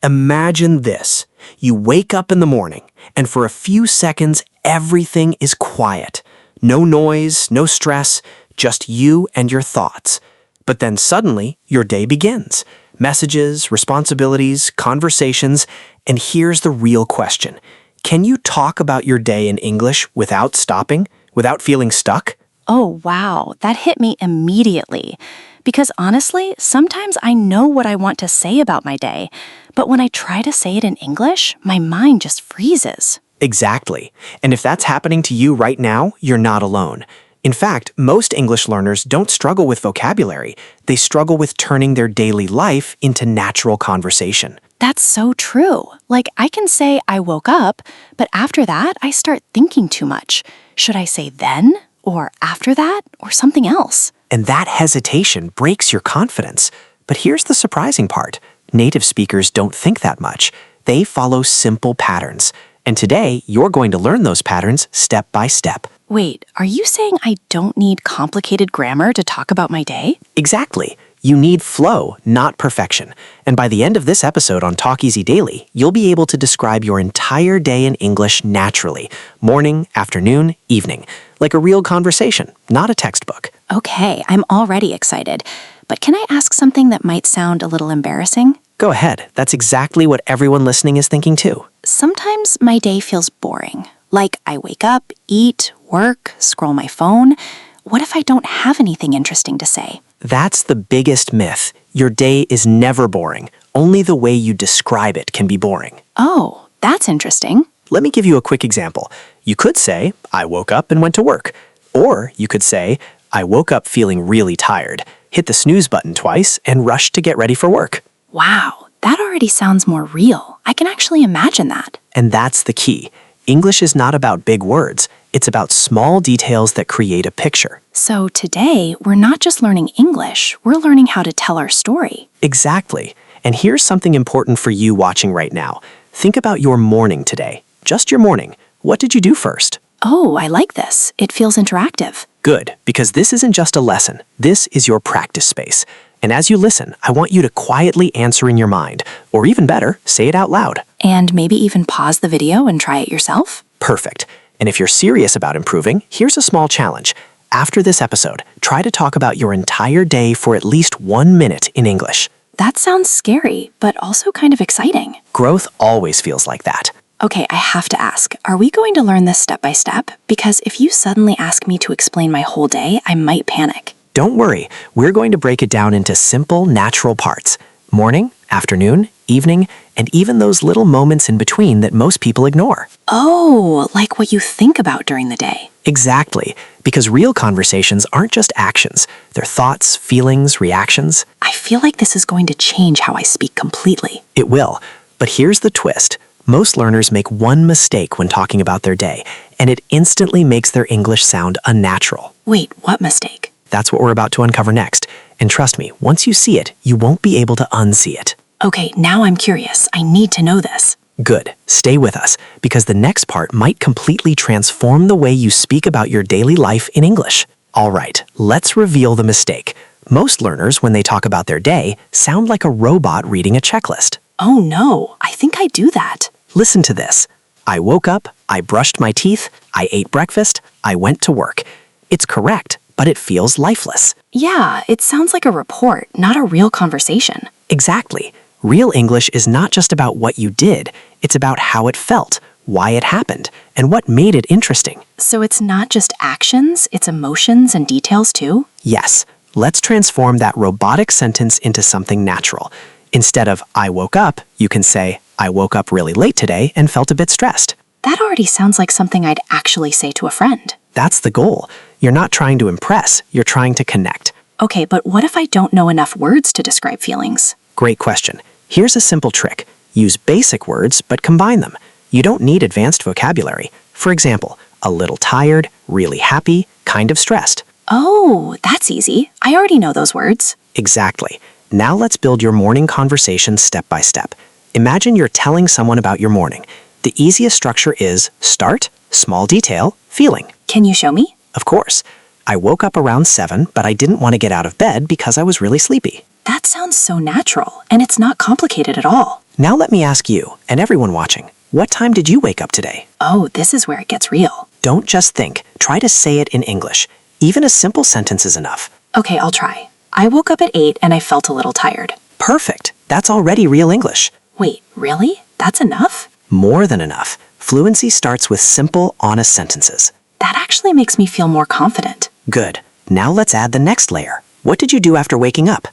Imagine this. You wake up in the morning, and for a few seconds, everything is quiet. No noise, no stress, just you and your thoughts. But then suddenly, your day begins. Messages, responsibilities, conversations, and here's the real question. Can you talk about your day in English without stopping, without feeling stuck? Oh, wow, that hit me immediately. Because honestly, sometimes I know what I want to say about my day, but when I try to say it in English, my mind just freezes. Exactly. And if that's happening to you right now, you're not alone. In fact, most English learners don't struggle with vocabulary. They struggle with turning their daily life into natural conversation. That's so true. Like, I can say I woke up, but after that, I start thinking too much. Should I say then, or after that, or something else? And that hesitation breaks your confidence. But here's the surprising part. Native speakers don't think that much. They follow simple patterns. And today, you're going to learn those patterns step by step. Wait, are you saying I don't need complicated grammar to talk about my day? Exactly. You need flow, not perfection. And by the end of this episode on Talk Easy Daily, you'll be able to describe your entire day in English naturally. Morning, afternoon, evening. Like a real conversation, not a textbook. Okay, I'm already excited. But can I ask something that might sound a little embarrassing? Go ahead. That's exactly what everyone listening is thinking too. Sometimes my day feels boring. Like I wake up, eat, work, scroll my phone. What if I don't have anything interesting to say? That's the biggest myth. Your day is never boring. Only the way you describe it can be boring. Oh, that's interesting. Let me give you a quick example. You could say, I woke up and went to work. Or you could say, I woke up feeling really tired, hit the snooze button twice, and rushed to get ready for work. Wow, that already sounds more real. I can actually imagine that. And that's the key. English is not about big words. It's about small details that create a picture. So today, we're not just learning English, we're learning how to tell our story. Exactly. And here's something important for you watching right now. Think about your morning today. Just your morning. What did you do first? Oh, I like this. It feels interactive. Good, because this isn't just a lesson. This is your practice space. And as you listen, I want you to quietly answer in your mind, or even better, say it out loud. And maybe even pause the video and try it yourself? Perfect. And if you're serious about improving, here's a small challenge. After this episode, try to talk about your entire day for at least 1 minute in English. That sounds scary, but also kind of exciting. Growth always feels like that. Okay, I have to ask, are we going to learn this step by step? Because if you suddenly ask me to explain my whole day, I might panic. Don't worry, we're going to break it down into simple, natural parts. Morning, afternoon, evening, and even those little moments in between that most people ignore. Oh, like what you think about during the day. Exactly, because real conversations aren't just actions. They're thoughts, feelings, reactions. I feel like this is going to change how I speak completely. It will, but here's the twist. Most learners make one mistake when talking about their day, and it instantly makes their English sound unnatural. Wait, what mistake? That's what we're about to uncover next. And trust me, once you see it, you won't be able to unsee it. Okay, now I'm curious. I need to know this. Good. Stay with us, because the next part might completely transform the way you speak about your daily life in English. All right, let's reveal the mistake. Most learners, when they talk about their day, sound like a robot reading a checklist. Oh no, I think I do that. Listen to this. I woke up, I brushed my teeth, I ate breakfast, I went to work. It's correct, but it feels lifeless. Yeah, it sounds like a report, not a real conversation. Exactly. Real English is not just about what you did, it's about how it felt, why it happened, and what made it interesting. So it's not just actions, it's emotions and details too? Yes. Let's transform that robotic sentence into something natural. Instead of I woke up, you can say, I woke up really late today and felt a bit stressed. That already sounds like something I'd actually say to a friend. That's the goal. You're not trying to impress, you're trying to connect. Okay, but what if I don't know enough words to describe feelings? Great question. Here's a simple trick. Use basic words, but combine them. You don't need advanced vocabulary. For example, a little tired, really happy, kind of stressed. Oh, that's easy. I already know those words. Exactly. Now let's build your morning conversation step by step. Imagine you're telling someone about your morning. The easiest structure is start, small detail, feeling. Can you show me? Of course. I woke up around 7, but I didn't want to get out of bed because I was really sleepy. That sounds so natural, and it's not complicated at all. Now let me ask you, and everyone watching, what time did you wake up today? Oh, this is where it gets real. Don't just think, try to say it in English. Even a simple sentence is enough. Okay, I'll try. I woke up at 8 and I felt a little tired. Perfect. That's already real English. Wait, really? That's enough? More than enough. Fluency starts with simple, honest sentences. That actually makes me feel more confident. Good. Now let's add the next layer. What did you do after waking up?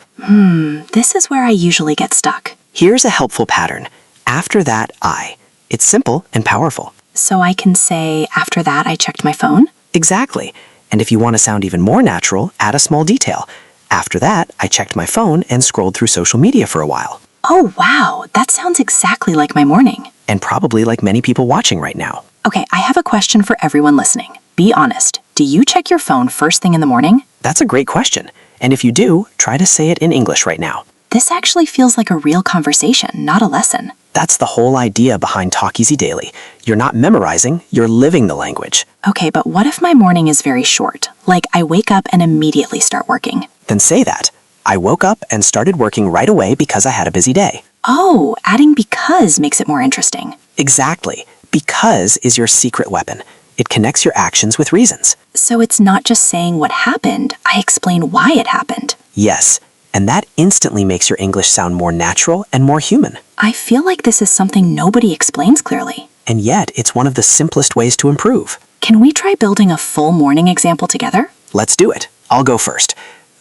This is where I usually get stuck. Here's a helpful pattern. After that, I. It's simple and powerful. So I can say, after that, I checked my phone? Exactly. And if you want to sound even more natural, add a small detail. After that, I checked my phone and scrolled through social media for a while. Oh, wow. That sounds exactly like my morning. And probably like many people watching right now. Okay, I have a question for everyone listening. Be honest. Do you check your phone first thing in the morning? That's a great question. And if you do, try to say it in English right now. This actually feels like a real conversation, not a lesson. That's the whole idea behind Talk Easy Daily. You're not memorizing, you're living the language. Okay, but what if my morning is very short? Like I wake up and immediately start working. Then say that. I woke up and started working right away because I had a busy day. Oh, adding because makes it more interesting. Exactly. Because is your secret weapon. It connects your actions with reasons. So it's not just saying what happened, I explain why it happened. Yes, and that instantly makes your English sound more natural and more human. I feel like this is something nobody explains clearly. And yet, it's one of the simplest ways to improve. Can we try building a full morning example together? Let's do it. I'll go first.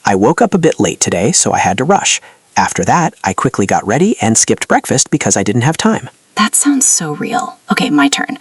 I woke up a bit late today, so I had to rush. After that, I quickly got ready and skipped breakfast because I didn't have time. That sounds so real. Okay, my turn.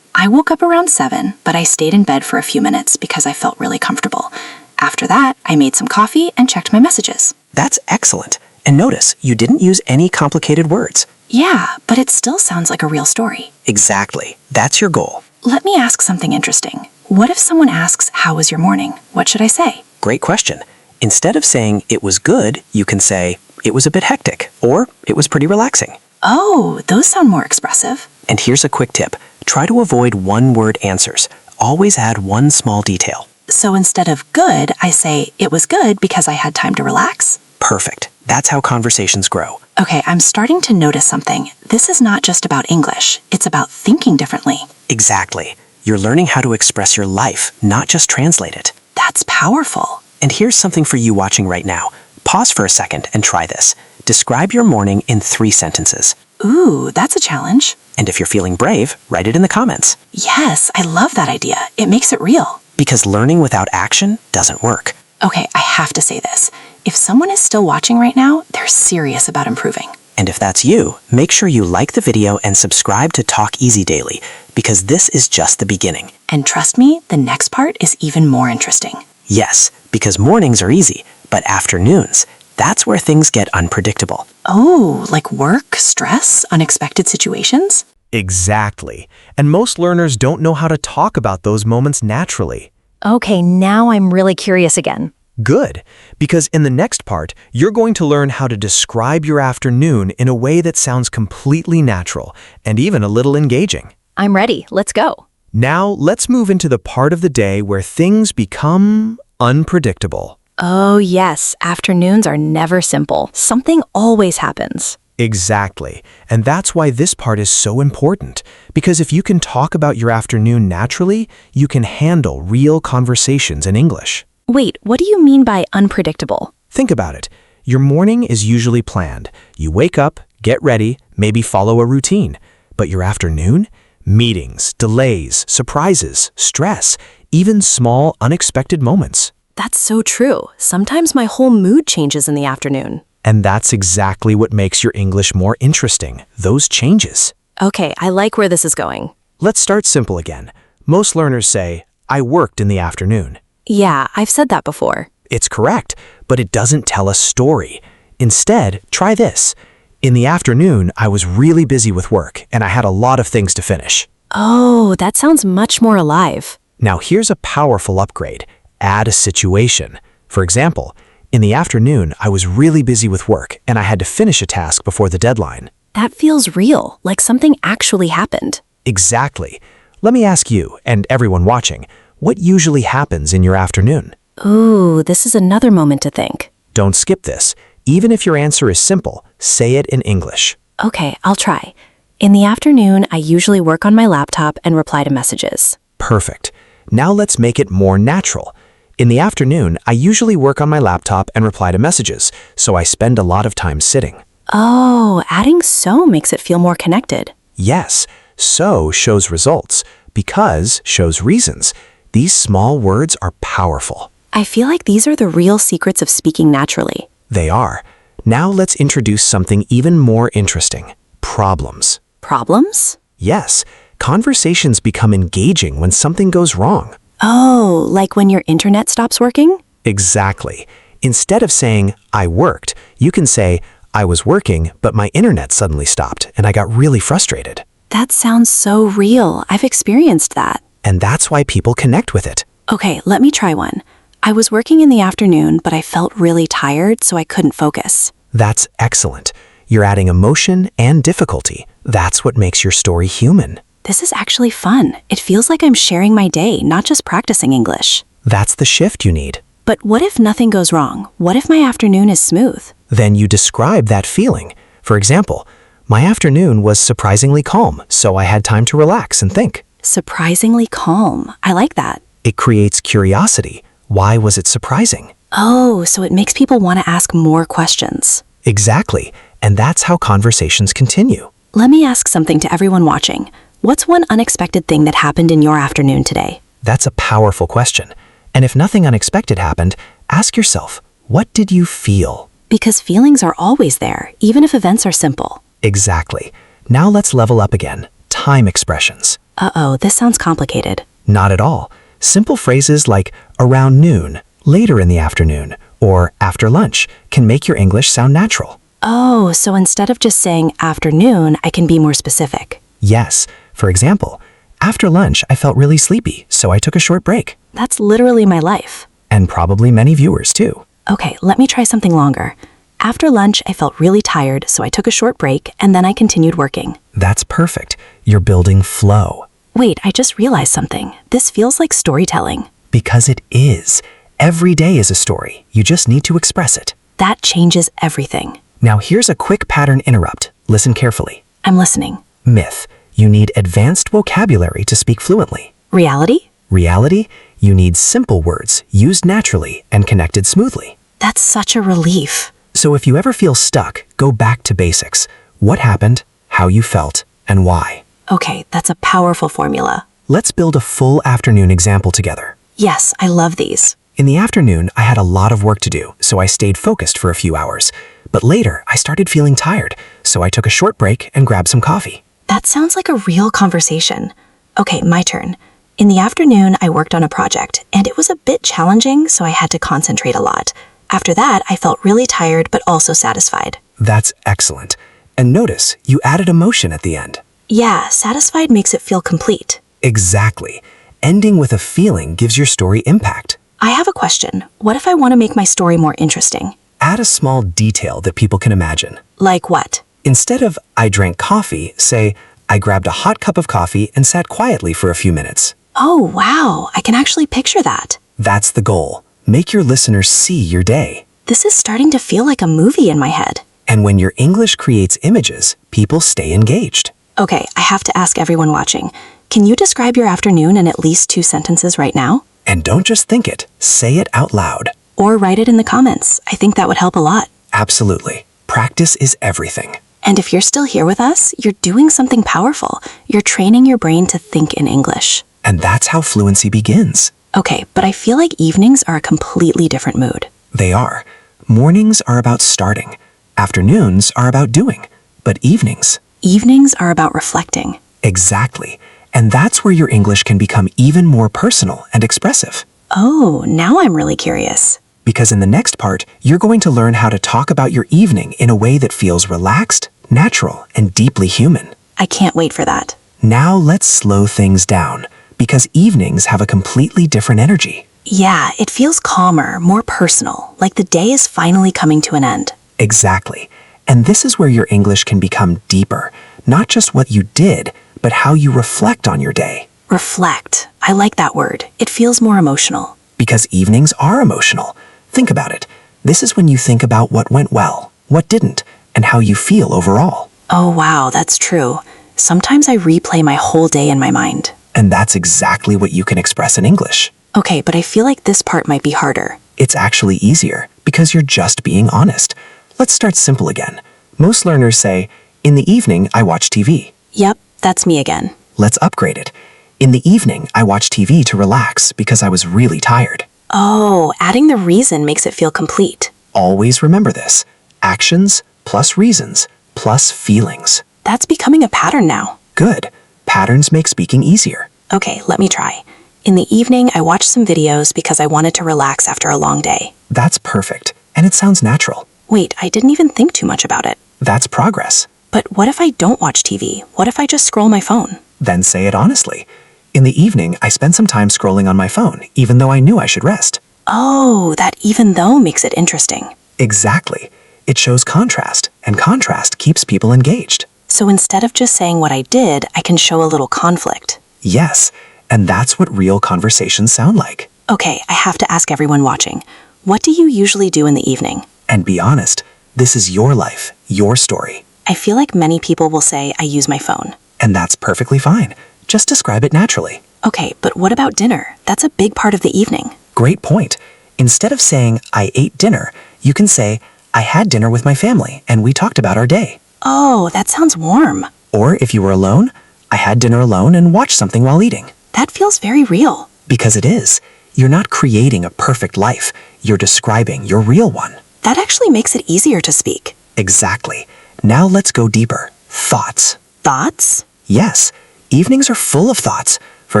I woke up around 7, but I stayed in bed for a few minutes because I felt really comfortable. After that, I made some coffee and checked my messages. That's excellent. And notice, you didn't use any complicated words. Yeah, but it still sounds like a real story. Exactly. That's your goal. Let me ask something interesting. What if someone asks, how was your morning? What should I say? Great question. Instead of saying, it was good, you can say, it was a bit hectic, or it was pretty relaxing. Oh, those sound more expressive. And here's a quick tip. Try to avoid one-word answers. Always add one small detail. So instead of good, I say, it was good because I had time to relax. Perfect. That's how conversations grow. Okay, I'm starting to notice something. This is not just about English. It's about thinking differently. Exactly. You're learning how to express your life, not just translate it. That's powerful. And here's something for you watching right now. Pause for a second and try this. Describe your morning in 3 sentences. Ooh, that's a challenge. And if you're feeling brave, write it in the comments. Yes, I love that idea. It makes it real. Because learning without action doesn't work. Okay, I have to say this. If someone is still watching right now, they're serious about improving. And if that's you, make sure you like the video and subscribe to Talk Easy Daily, because this is just the beginning. And trust me, the next part is even more interesting. Yes, because mornings are easy, but afternoons, that's where things get unpredictable. Oh, like work, stress, unexpected situations? Exactly. And most learners don't know how to talk about those moments naturally. Okay, now I'm really curious again. Good, because in the next part, you're going to learn how to describe your afternoon in a way that sounds completely natural and even a little engaging. I'm ready. Let's go. Now, let's move into the part of the day where things become unpredictable. Oh, yes. Afternoons are never simple. Something always happens. Exactly. And that's why this part is so important. Because if you can talk about your afternoon naturally, you can handle real conversations in English. Wait, what do you mean by unpredictable? Think about it. Your morning is usually planned. You wake up, get ready, maybe follow a routine. But your afternoon? Meetings, delays, surprises, stress, even small, unexpected moments. That's so true. Sometimes my whole mood changes in the afternoon. And that's exactly what makes your English more interesting, those changes. Okay, I like where this is going. Let's start simple again. Most learners say, I worked in the afternoon. Yeah, I've said that before. It's correct, but it doesn't tell a story. Instead, try this. In the afternoon, I was really busy with work, and I had a lot of things to finish. Oh, that sounds much more alive. Now here's a powerful upgrade. Add a situation. For example, in the afternoon, I was really busy with work, and I had to finish a task before the deadline. That feels real, like something actually happened. Exactly. Let me ask you, and everyone watching, what usually happens in your afternoon? Ooh, this is another moment to think. Don't skip this. Even if your answer is simple, say it in English. Okay, I'll try. In the afternoon, I usually work on my laptop and reply to messages. Perfect. Now let's make it more natural. In the afternoon, I usually work on my laptop and reply to messages, so I spend a lot of time sitting. Oh, adding so makes it feel more connected. Yes, so shows results. Because shows reasons. These small words are powerful. I feel like these are the real secrets of speaking naturally. They are. Now let's introduce something even more interesting. Problems. Problems? Yes, conversations become engaging when something goes wrong. Oh, like when your internet stops working? Exactly. Instead of saying, I worked, you can say, I was working, but my internet suddenly stopped and I got really frustrated. That sounds so real. I've experienced that. And that's why people connect with it. Okay, let me try one. I was working in the afternoon, but I felt really tired, so I couldn't focus. That's excellent. You're adding emotion and difficulty. That's what makes your story human. This is actually fun. It feels like I'm sharing my day, not just practicing English. That's the shift you need. But what if nothing goes wrong? What if my afternoon is smooth? Then you describe that feeling. For example, my afternoon was surprisingly calm, so I had time to relax and think. Surprisingly calm. I like that. It creates curiosity. Why was it surprising? Oh, so it makes people want to ask more questions. Exactly. And that's how conversations continue. Let me ask something to everyone watching. What's one unexpected thing that happened in your afternoon today? That's a powerful question. And if nothing unexpected happened, ask yourself, what did you feel? Because feelings are always there, even if events are simple. Exactly. Now let's level up again. Time expressions. Uh-oh, this sounds complicated. Not at all. Simple phrases like around noon, later in the afternoon, or after lunch can make your English sound natural. Oh, so instead of just saying afternoon, I can be more specific. Yes. For example, after lunch I felt really sleepy, so I took a short break. That's literally my life. And probably many viewers too. Okay, let me try something longer. After lunch, I felt really tired, so I took a short break, and then I continued working. That's perfect. You're building flow. Wait, I just realized something. This feels like storytelling. Because it is. Every day is a story. You just need to express it. That changes everything. Now here's a quick pattern interrupt. Listen carefully. I'm listening. Myth. You need advanced vocabulary to speak fluently. Reality? Reality. You need simple words, used naturally and connected smoothly. That's such a relief. So if you ever feel stuck, go back to basics. What happened, how you felt, and why. Okay, that's a powerful formula. Let's build a full afternoon example together. Yes, I love these. In the afternoon, I had a lot of work to do, so I stayed focused for a few hours. But later, I started feeling tired, so I took a short break and grabbed some coffee. That sounds like a real conversation. Okay, my turn. In the afternoon, I worked on a project, and it was a bit challenging, so I had to concentrate a lot. After that, I felt really tired, but also satisfied. That's excellent. And notice, you added emotion at the end. Yeah, satisfied makes it feel complete. Exactly. Ending with a feeling gives your story impact. I have a question. What if I want to make my story more interesting? Add a small detail that people can imagine. Like what? Instead of, I drank coffee, say, I grabbed a hot cup of coffee and sat quietly for a few minutes. Oh, wow. I can actually picture that. That's the goal. Make your listeners see your day. This is starting to feel like a movie in my head. And when your English creates images, people stay engaged. Okay, I have to ask everyone watching. Can you describe your afternoon in at least 2 sentences right now? And don't just think it, say it out loud. Or write it in the comments. I think that would help a lot. Absolutely. Practice is everything. And if you're still here with us, you're doing something powerful. You're training your brain to think in English. And that's how fluency begins. Okay, but I feel like evenings are a completely different mood. They are. Mornings are about starting. Afternoons are about doing. But evenings? Evenings are about reflecting. Exactly. And that's where your English can become even more personal and expressive. Oh, now I'm really curious. Because in the next part, you're going to learn how to talk about your evening in a way that feels relaxed, natural, and deeply human. I can't wait for that. Now let's slow things down, because evenings have a completely different energy. Yeah, it feels calmer, more personal, like the day is finally coming to an end. Exactly. And this is where your English can become deeper, not just what you did, but how you reflect on your day. Reflect. I like that word. It feels more emotional. Because evenings are emotional. Think about it. This is when you think about what went well, what didn't, and how you feel overall. Oh, wow, that's true. Sometimes I replay my whole day in my mind. And that's exactly what you can express in English. Okay, but I feel like this part might be harder. It's actually easier because you're just being honest. Let's start simple again. Most learners say, in the evening, I watch TV. Yep, that's me again. Let's upgrade it. In the evening, I watch TV to relax because I was really tired. Oh, adding the reason makes it feel complete. Always remember this. Actions plus reasons plus feelings. That's becoming a pattern now. Good. Patterns make speaking easier. Okay, let me try. In the evening, I watched some videos because I wanted to relax after a long day. That's perfect, and it sounds natural. Wait, I didn't even think too much about it. That's progress. But what if I don't watch TV? What if I just scroll my phone? Then say it honestly. In the evening, I spent some time scrolling on my phone, even though I knew I should rest. Oh, that even though makes it interesting. Exactly. It shows contrast, and contrast keeps people engaged. So instead of just saying what I did, I can show a little conflict. Yes, and that's what real conversations sound like. Okay, I have to ask everyone watching. What do you usually do in the evening? And be honest, this is your life, your story. I feel like many people will say I use my phone. And that's perfectly fine. Just describe it naturally. Okay, but what about dinner? That's a big part of the evening. Great point. Instead of saying, I ate dinner, you can say, I had dinner with my family, and we talked about our day. Oh, that sounds warm. Or if you were alone, I had dinner alone and watched something while eating. That feels very real. Because it is. You're not creating a perfect life. You're describing your real one. That actually makes it easier to speak. Exactly. Now let's go deeper. Thoughts. Thoughts? Yes, evenings are full of thoughts. For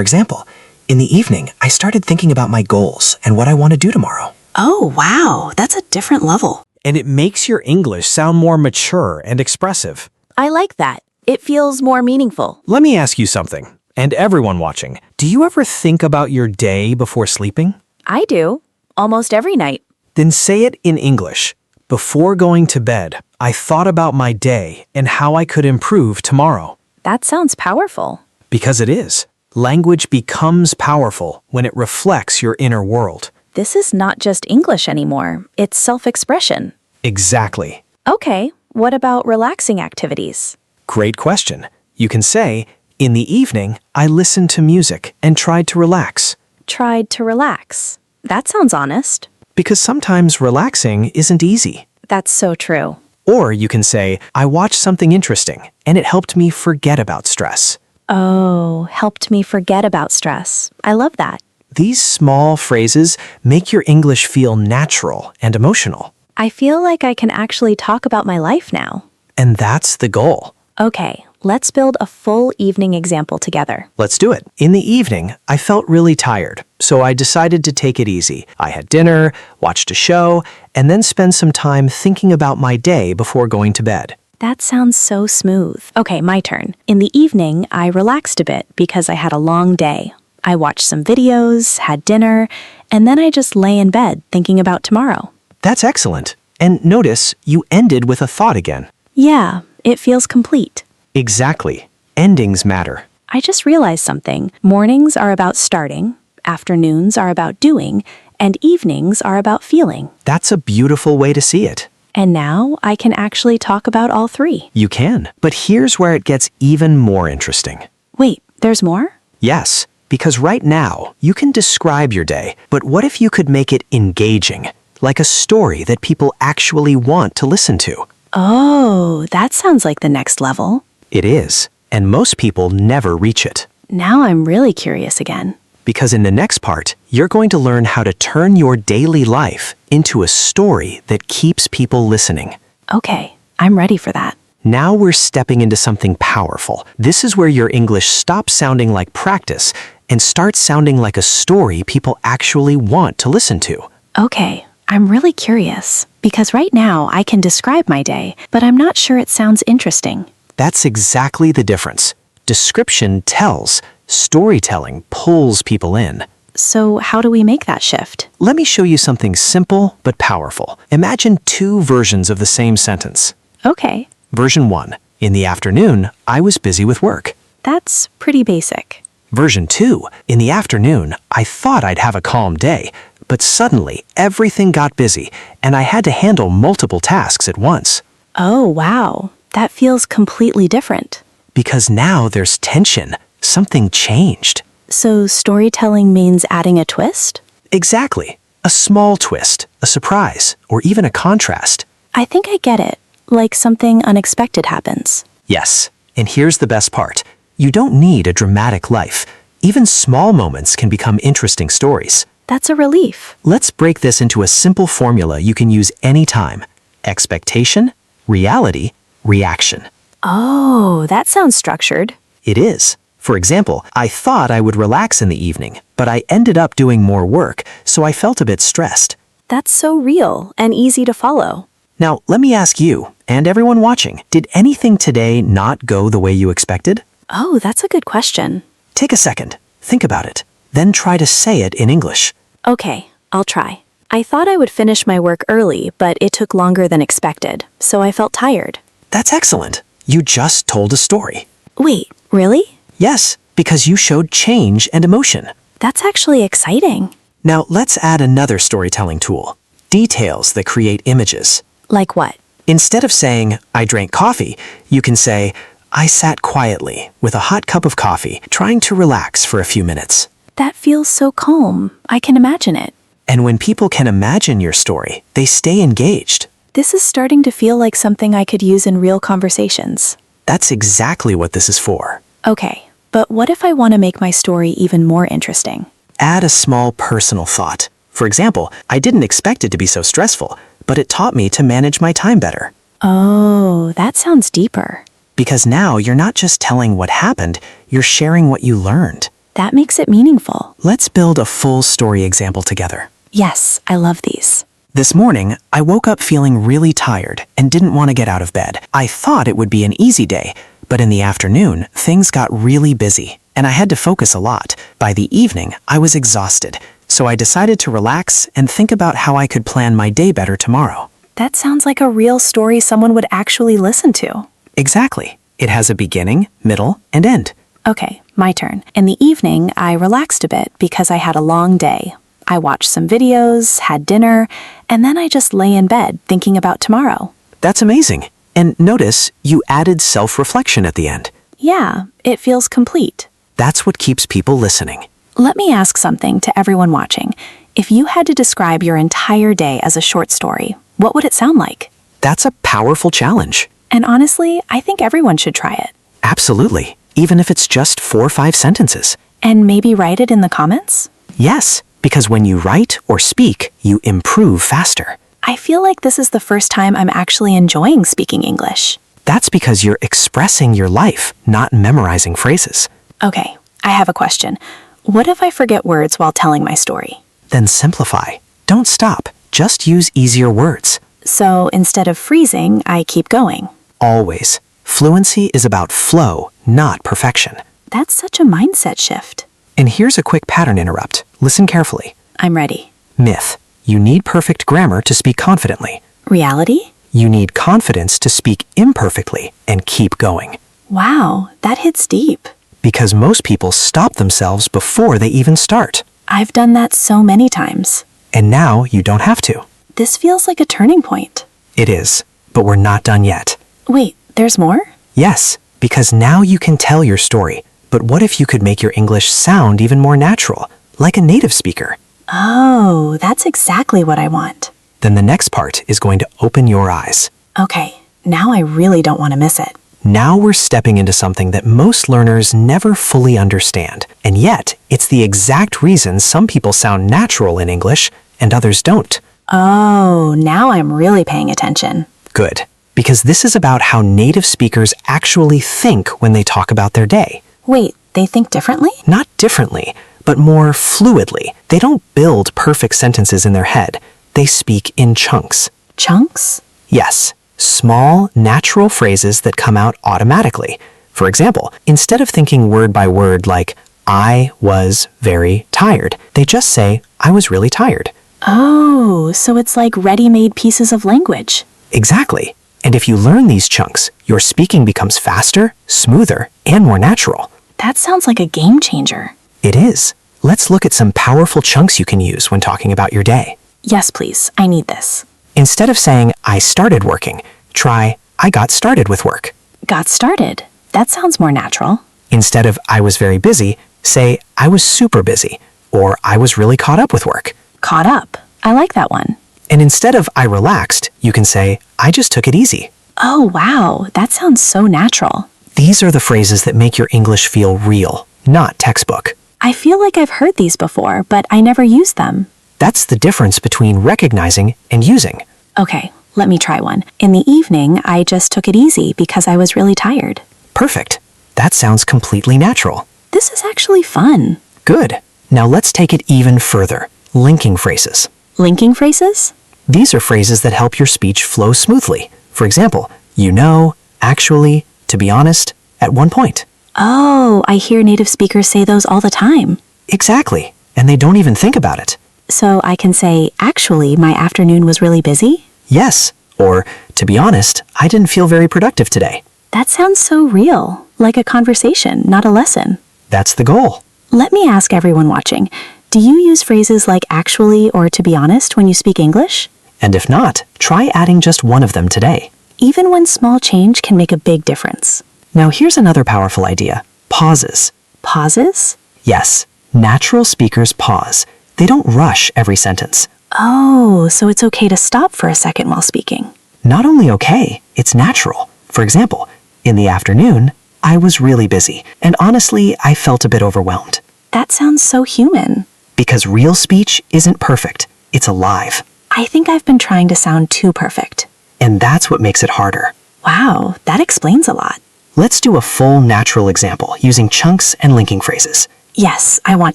example, in the evening, I started thinking about my goals and what I want to do tomorrow. Oh, wow, that's a different level. And it makes your English sound more mature and expressive. I like that. It feels more meaningful. Let me ask you something, and everyone watching. Do you ever think about your day before sleeping? I do. Almost every night. Then say it in English. Before going to bed, I thought about my day and how I could improve tomorrow. That sounds powerful. Because it is. Language becomes powerful when it reflects your inner world. This is not just English anymore. It's self-expression. Exactly. Okay, what about relaxing activities? Great question. You can say, in the evening, I listened to music and tried to relax. Tried to relax. That sounds honest. Because sometimes relaxing isn't easy. That's so true. Or you can say, I watched something interesting and it helped me forget about stress. Oh, helped me forget about stress. I love that. These small phrases make your English feel natural and emotional. I feel like I can actually talk about my life now. And that's the goal. Okay, let's build a full evening example together. Let's do it. In the evening, I felt really tired, so I decided to take it easy. I had dinner, watched a show, and then spent some time thinking about my day before going to bed. That sounds so smooth. Okay, my turn. In the evening, I relaxed a bit because I had a long day. I watched some videos, had dinner, and then I just lay in bed thinking about tomorrow. That's excellent. And notice you ended with a thought again. Yeah, it feels complete. Exactly. Endings matter. I just realized something. Mornings are about starting, afternoons are about doing, and evenings are about feeling. That's a beautiful way to see it. And now I can actually talk about all three. You can. But here's where it gets even more interesting. Wait, there's more? Yes, because right now you can describe your day, but what if you could make it engaging? Like a story that people actually want to listen to. Oh, that sounds like the next level. It is, and most people never reach it. Now I'm really curious again. Because in the next part, you're going to learn how to turn your daily life into a story that keeps people listening. Okay, I'm ready for that. Now we're stepping into something powerful. This is where your English stops sounding like practice and starts sounding like a story people actually want to listen to. Okay, I'm really curious, because right now I can describe my day, but I'm not sure it sounds interesting. That's exactly the difference. Description tells, storytelling pulls people in. So how do we make that shift? Let me show you something simple but powerful. Imagine two versions of the same sentence. Okay, Version 1. In the afternoon, I was busy with work. that's pretty basic. Version 2. In the afternoon, I thought I'd have a calm day, but suddenly everything got busy and I had to handle multiple tasks at once. Oh, wow. That feels completely different. Because now there's tension. Something changed. So storytelling means adding a twist? Exactly. A small twist, a surprise, or even a contrast. I think I get it. Like something unexpected happens. Yes, and here's the best part. You don't need a dramatic life. Even small moments can become interesting stories. That's a relief. Let's break this into a simple formula you can use anytime. Expectation, reality, reaction. Oh, that sounds structured. It is. For example, I thought I would relax in the evening, but I ended up doing more work, so I felt a bit stressed. That's so real and easy to follow. Now, let me ask you, and everyone watching, did anything today not go the way you expected? Oh, that's a good question. Take a second, think about it, then try to say it in English. Okay, I'll try. I thought I would finish my work early, but it took longer than expected, so I felt tired. That's excellent. You just told a story. Wait, really? Yes, because you showed change and emotion. That's actually exciting. Now, let's add another storytelling tool. Details that create images. Like what? Instead of saying, I drank coffee, you can say, I sat quietly with a hot cup of coffee, trying to relax for a few minutes. That feels so calm. I can imagine it. And when people can imagine your story, they stay engaged. This is starting to feel like something I could use in real conversations. That's exactly what this is for. Okay, but what if I want to make my story even more interesting? Add a small personal thought. For example, I didn't expect it to be so stressful, but it taught me to manage my time better. Oh, that sounds deeper. Because now you're not just telling what happened, you're sharing what you learned. That makes it meaningful. Let's build a full story example together. Yes, I love these. This morning, I woke up feeling really tired and didn't want to get out of bed. I thought it would be an easy day, but in the afternoon, things got really busy, and I had to focus a lot. By the evening, I was exhausted, so I decided to relax and think about how I could plan my day better tomorrow. That sounds like a real story someone would actually listen to. Exactly. It has a beginning, middle, and end. Okay, my turn. In the evening, I relaxed a bit because I had a long day. I watched some videos, had dinner, and then I just lay in bed thinking about tomorrow. That's amazing. And notice you added self-reflection at the end. Yeah, it feels complete. That's what keeps people listening. Let me ask something to everyone watching. If you had to describe your entire day as a short story, what would it sound like? That's a powerful challenge. And honestly, I think everyone should try it. Absolutely. Even if it's just 4 or 5 sentences. And maybe write it in the comments? Yes, because when you write or speak, you improve faster. I feel like this is the first time I'm actually enjoying speaking English. That's because you're expressing your life, not memorizing phrases. Okay, I have a question. What if I forget words while telling my story? Then simplify. Don't stop. Just use easier words. So instead of freezing, I keep going. Always. Fluency is about flow, not perfection. That's such a mindset shift. And here's a quick pattern interrupt. Listen carefully. I'm ready. Myth. You need perfect grammar to speak confidently. Reality? You need confidence to speak imperfectly and keep going. Wow, that hits deep. Because most people stop themselves before they even start. I've done that so many times. And now you don't have to. This feels like a turning point. It is, but we're not done yet. Wait, there's more? Yes, because now you can tell your story. But what if you could make your English sound even more natural, like a native speaker? Oh, that's exactly what I want. Then the next part is going to open your eyes. Okay, now I really don't want to miss it. Now we're stepping into something that most learners never fully understand. And yet, it's the exact reason some people sound natural in English and others don't. Oh, now I'm really paying attention. Good. Because this is about how native speakers actually think when they talk about their day. Wait, they think differently? Not differently, but more fluidly. They don't build perfect sentences in their head. They speak in chunks. Chunks? Yes, small, natural phrases that come out automatically. For example, instead of thinking word by word like, I was very tired, they just say, I was really tired. Oh, so it's like ready-made pieces of language. Exactly. And if you learn these chunks, your speaking becomes faster, smoother, and more natural. That sounds like a game changer. It is. Let's look at some powerful chunks you can use when talking about your day. Yes, please. I need this. Instead of saying, I started working, try, I got started with work. Got started. That sounds more natural. Instead of I was very busy, say I was super busy, or I was really caught up with work. Caught up. I like that one. And instead of I relaxed, you can say I just took it easy. Oh, wow. That sounds so natural. These are the phrases that make your English feel real, not textbook. I feel like I've heard these before, but I never used them. That's the difference between recognizing and using. Okay, let me try one. In the evening, I just took it easy because I was really tired. Perfect. That sounds completely natural. This is actually fun. Good. Now let's take it even further. Linking phrases. Linking phrases? These are phrases that help your speech flow smoothly. For example, you know, actually, to be honest, at one point. Oh, I hear native speakers say those all the time. Exactly. And they don't even think about it. So I can say, actually, my afternoon was really busy? Yes. Or, to be honest, I didn't feel very productive today. That sounds so real, like a conversation, not a lesson. That's the goal. Let me ask everyone watching, do you use phrases like actually or to be honest when you speak English? And if not, try adding just one of them today. Even one small change can make a big difference. Now here's another powerful idea. Pauses. Pauses? Yes, natural speakers pause. They don't rush every sentence. Oh, so it's okay to stop for a second while speaking. Not only okay, it's natural. For example, in the afternoon, I was really busy, and honestly, I felt a bit overwhelmed. That sounds so human. Because real speech isn't perfect, it's alive. I think I've been trying to sound too perfect. And that's what makes it harder. Wow, that explains a lot. Let's do a full natural example using chunks and linking phrases. Yes, I want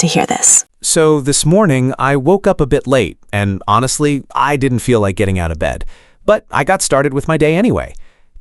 to hear this. So this morning, I woke up a bit late, and honestly, I didn't feel like getting out of bed. But I got started with my day anyway.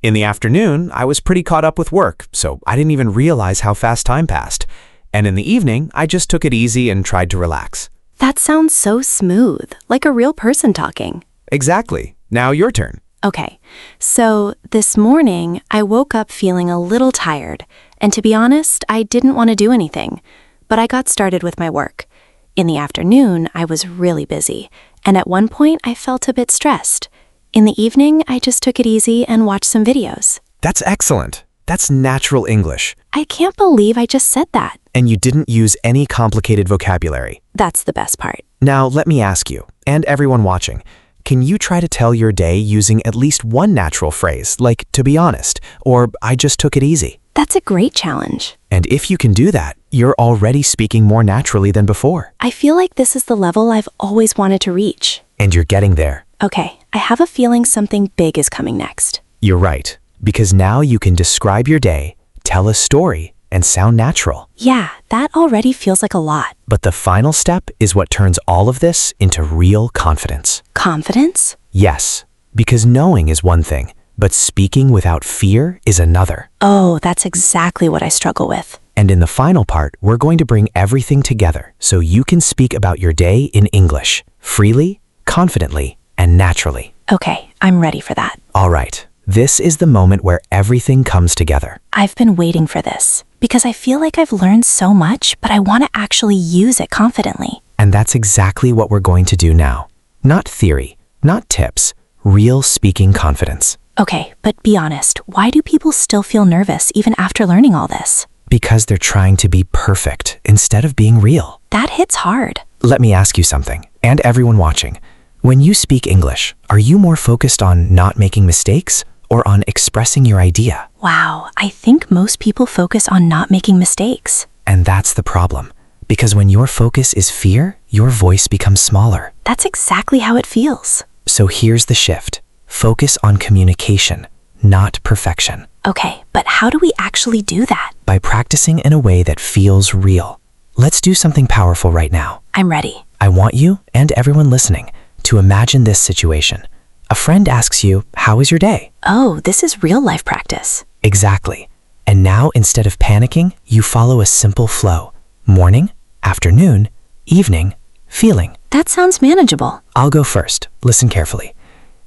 In the afternoon, I was pretty caught up with work, so I didn't even realize how fast time passed. And in the evening, I just took it easy and tried to relax. That sounds so smooth, like a real person talking. Exactly. Now your turn. Okay, so this morning I woke up feeling a little tired, and to be honest, I didn't want to do anything, but I got started with my work. In the afternoon, I was really busy, and at one point I felt a bit stressed. In the evening, I just took it easy and watched some videos. That's excellent. That's natural English. I can't believe I just said that. And you didn't use any complicated vocabulary. That's the best part. Now let me ask you, and everyone watching, can you try to tell your day using at least one natural phrase, like to be honest, or I just took it easy? That's a great challenge. And if you can do that, you're already speaking more naturally than before. I feel like this is the level I've always wanted to reach. And you're getting there. Okay, I have a feeling something big is coming next. You're right, because now you can describe your day, tell a story, and sound natural. Yeah, that already feels like a lot. But the final step is what turns all of this into real confidence. Confidence? Yes, because knowing is one thing, but speaking without fear is another. Oh, that's exactly what I struggle with. And in the final part, we're going to bring everything together so you can speak about your day in English, freely, confidently, and naturally. Okay, I'm ready for that. All right, this is the moment where everything comes together. I've been waiting for this because I feel like I've learned so much, but I want to actually use it confidently. And that's exactly what we're going to do now. Not theory, not tips, real speaking confidence. Okay, but be honest, why do people still feel nervous even after learning all this? Because they're trying to be perfect instead of being real. That hits hard. Let me ask you something, and everyone watching. When you speak English, are you more focused on not making mistakes or on expressing your idea? Wow, I think most people focus on not making mistakes. And that's the problem. Because when your focus is fear, your voice becomes smaller. That's exactly how it feels. So here's the shift. Focus on communication, not perfection. Okay, but how do we actually do that? By practicing in a way that feels real. Let's do something powerful right now. I'm ready. I want you and everyone listening to imagine this situation. A friend asks you, "How was your day?" Oh, this is real life practice. Exactly. And now instead of panicking, you follow a simple flow. Morning, afternoon, evening, feeling. That sounds manageable. I'll go first. Listen carefully.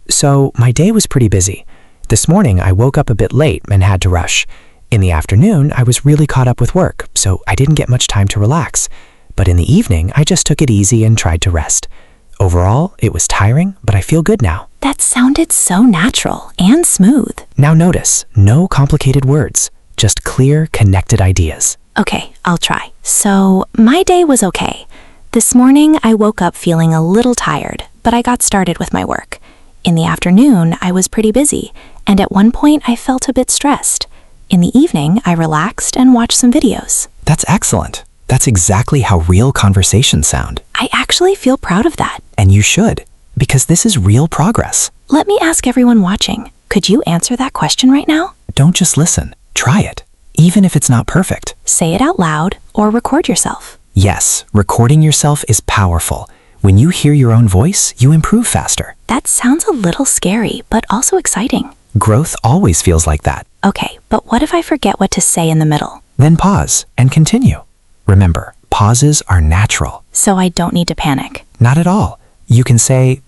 So, my day was pretty busy. This morning, I woke up a bit late and had to rush. In the afternoon, I was really caught up with work, so I didn't get much time to relax. But in the evening, I just took it easy and tried to rest. Overall, it was tiring, but I feel good now. That sounded so natural and smooth. Now notice, no complicated words, just clear, connected ideas. Okay, I'll try. So, my day was okay. This morning, I woke up feeling a little tired, but I got started with my work. In the afternoon, I was pretty busy, and at one point, I felt a bit stressed. In the evening, I relaxed and watched some videos. That's excellent. That's exactly how real conversations sound. I actually feel proud of that. And you should, because this is real progress. Let me ask everyone watching, could you answer that question right now? Don't just listen, try it, even if it's not perfect. Say it out loud or record yourself. Yes, recording yourself is powerful. When you hear your own voice, you improve faster. That sounds a little scary, but also exciting. Growth always feels like that. Okay, but what if I forget what to say in the middle? Then pause and continue. Remember, pauses are natural. So I don't need to panic. Not at all. You can say,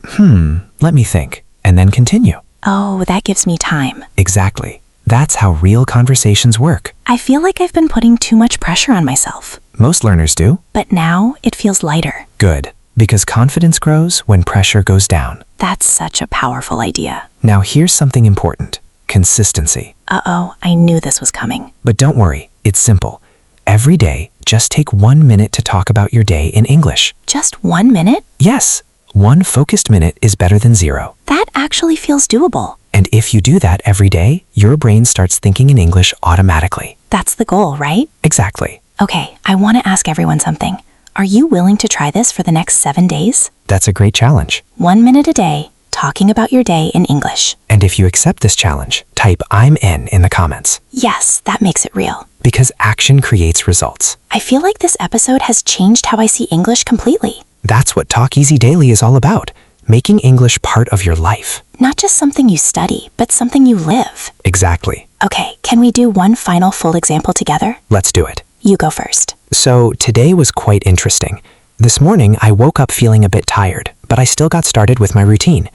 let me think, and then continue. Oh, that gives me time. Exactly. That's how real conversations work. I feel like I've been putting too much pressure on myself. Most learners do. But now it feels lighter. Good, because confidence grows when pressure goes down. That's such a powerful idea. Now here's something important. Consistency. Uh-oh, I knew this was coming. But don't worry, it's simple. Every day, just take 1 minute to talk about your day in English. Just 1 minute? Yes, 1 focused minute is better than 0. That actually feels doable. And if you do that every day, your brain starts thinking in English automatically. That's the goal, right? Exactly. Okay, I want to ask everyone something. Are you willing to try this for the next 7 days? That's a great challenge. 1 minute a day, talking about your day in English. And if you accept this challenge, type I'm in the comments. Yes, that makes it real. Because action creates results. I feel like this episode has changed how I see English completely. That's what Talk Easy Daily is all about. Making English part of your life. Not just something you study, but something you live. Exactly. Okay, can we do one final full example together? Let's do it. You go first. So today was quite interesting. This morning, I woke up feeling a bit tired, but I still got started with my routine.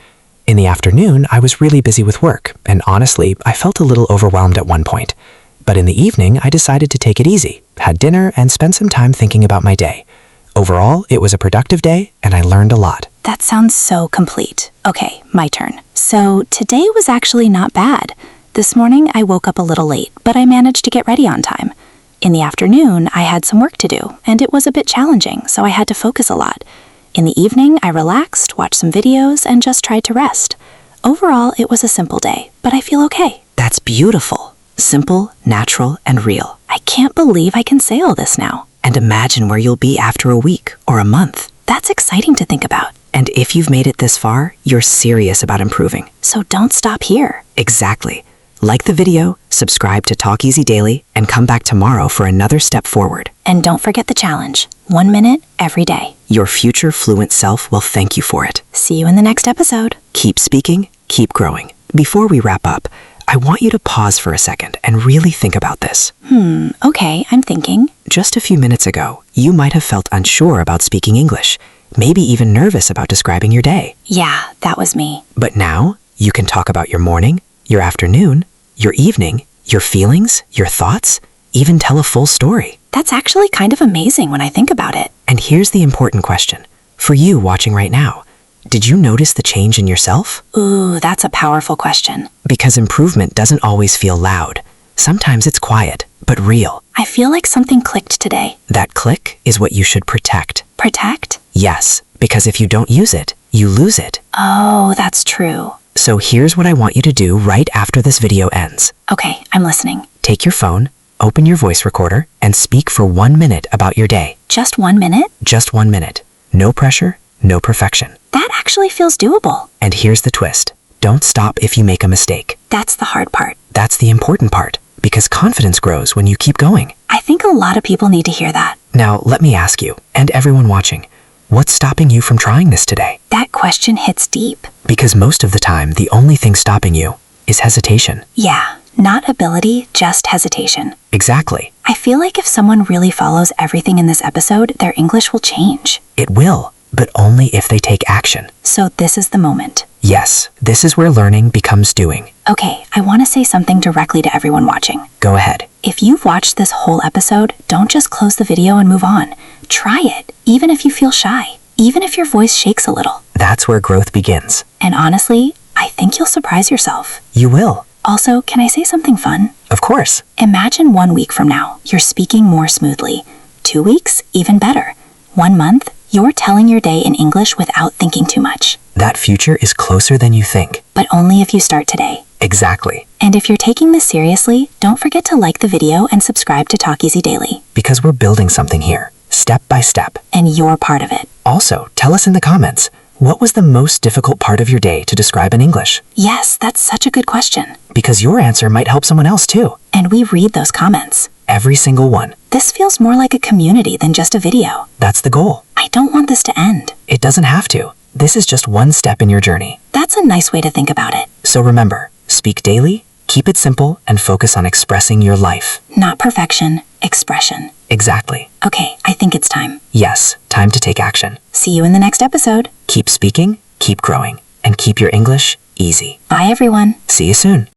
In the afternoon, I was really busy with work, and honestly, I felt a little overwhelmed at one point. But in the evening, I decided to take it easy, had dinner, and spent some time thinking about my day. Overall, it was a productive day, and I learned a lot. That sounds so complete. Okay, my turn. So today was actually not bad. This morning, I woke up a little late, but I managed to get ready on time. In the afternoon, I had some work to do, and it was a bit challenging, so I had to focus a lot. In the evening, I relaxed, watched some videos, and just tried to rest. Overall, it was a simple day, but I feel okay. That's beautiful. Simple, natural, and real. I can't believe I can say all this now. And imagine where you'll be after a week or a month. That's exciting to think about. And if you've made it this far, you're serious about improving. So don't stop here. Exactly. Like the video, subscribe to Talk Easy Daily, and come back tomorrow for another step forward. And don't forget the challenge. 1 minute every day. Your future fluent self will thank you for it. See you in the next episode. Keep speaking, keep growing. Before we wrap up, I want you to pause for a second and really think about this. Okay, I'm thinking. Just a few minutes ago, you might have felt unsure about speaking English, maybe even nervous about describing your day. Yeah, that was me. But now, you can talk about your morning, your afternoon, your evening, your feelings, your thoughts, even tell a full story. That's actually kind of amazing when I think about it. And here's the important question. For you watching right now, did you notice the change in yourself? Ooh, that's a powerful question. Because improvement doesn't always feel loud. Sometimes it's quiet, but real. I feel like something clicked today. That click is what you should protect. Protect? Yes, because if you don't use it, you lose it. Oh, that's true. So here's what I want you to do right after this video ends. Okay, I'm listening. Take your phone, open your voice recorder, and speak for 1 minute about your day. Just 1 minute? Just 1 minute. No pressure, no perfection. That actually feels doable. And here's the twist. Don't stop if you make a mistake. That's the hard part. That's the important part, because confidence grows when you keep going. I think a lot of people need to hear that. Now, let me ask you, and everyone watching, what's stopping you from trying this today? That question hits deep. Because most of the time, the only thing stopping you is hesitation. Yeah, not ability, just hesitation. Exactly. I feel like if someone really follows everything in this episode, their English will change. It will, but only if they take action. So this is the moment. Yes, this is where learning becomes doing. Okay, I want to say something directly to everyone watching. Go ahead. If you've watched this whole episode, don't just close the video and move on. Try it, even if you feel shy, even if your voice shakes a little. That's where growth begins. And honestly, I think you'll surprise yourself. You will. Also, can I say something fun? Of course. Imagine 1 week from now, you're speaking more smoothly. 2 weeks, even better. 1 month, you're telling your day in English without thinking too much. That future is closer than you think. But only if you start today. Exactly. And if you're taking this seriously, don't forget to like the video and subscribe to Talk Easy Daily. Because we're building something here, step by step. And you're part of it. Also, tell us in the comments, what was the most difficult part of your day to describe in English? Yes, that's such a good question. Because your answer might help someone else too. And we read those comments. Every single one. This feels more like a community than just a video. That's the goal. I don't want this to end. It doesn't have to. This is just one step in your journey. That's a nice way to think about it. So remember, speak daily, keep it simple, and focus on expressing your life. Not perfection, expression. Exactly. Okay, I think it's time. Yes, time to take action. See you in the next episode. Keep speaking, keep growing, and keep your English easy. Bye, everyone. See you soon.